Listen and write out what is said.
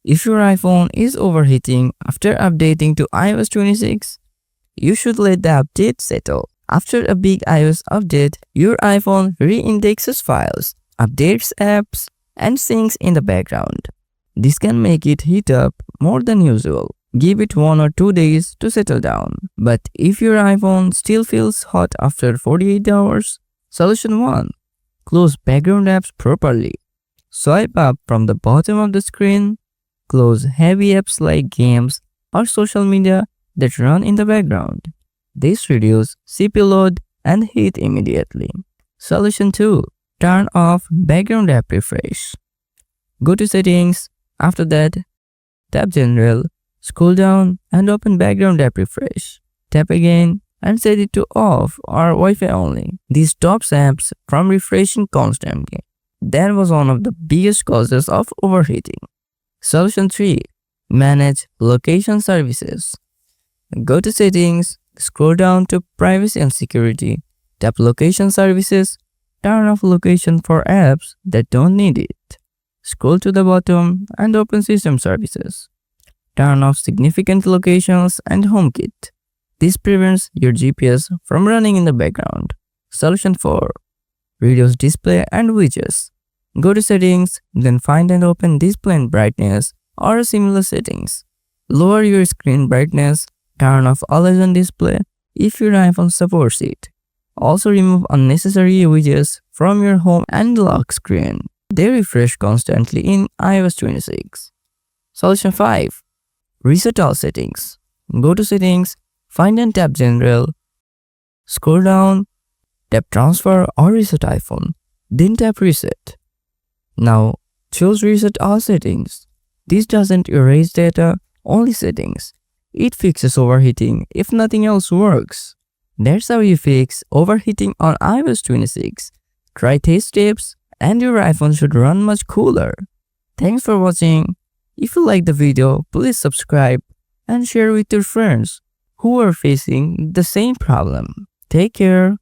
If your iPhone is overheating after updating to iOS 26, you should let the update settle. After a big iOS update, your iPhone re-indexes files, updates apps, and syncs in the background. This can make it heat up more than usual. Give it 1 or 2 days to settle down. But if your iPhone still feels hot after 48 hours, solution 1. Close background apps properly. Swipe up from the bottom of the screen. Close heavy apps like games or social media that run in the background. This reduces CPU load and heat immediately. Solution 2. Turn off background app refresh. Go to settings. After that, tap General, scroll down and open background app refresh. Tap again and set it to off or Wi-Fi only. This stops apps from refreshing constantly. That was one of the biggest causes of overheating. Solution 3. Manage location services. Go to settings, scroll down to privacy and security. Tap location services, turn off location for apps that don't need it. Scroll to the bottom and open system services. Turn off significant locations and HomeKit. This prevents your GPS from running in the background. Solution 4. Reduce display and widgets. Go to settings, then find and open display and brightness or similar settings. Lower your screen brightness, turn off always on display if your iPhone supports it. Also remove unnecessary widgets from your home and lock screen. They refresh constantly in iOS 26. Solution 5. Reset all settings. Go to settings, find and tap General. Scroll down, tap Transfer or Reset iPhone. Then tap Reset. Now choose Reset all settings. This doesn't erase data, only settings. It fixes overheating if nothing else works. That's how you fix overheating on iOS 26. Try these tips and your iPhone should run much cooler. Thanks for watching. If you like the video, please subscribe and share with your friends who are facing the same problem. Take care.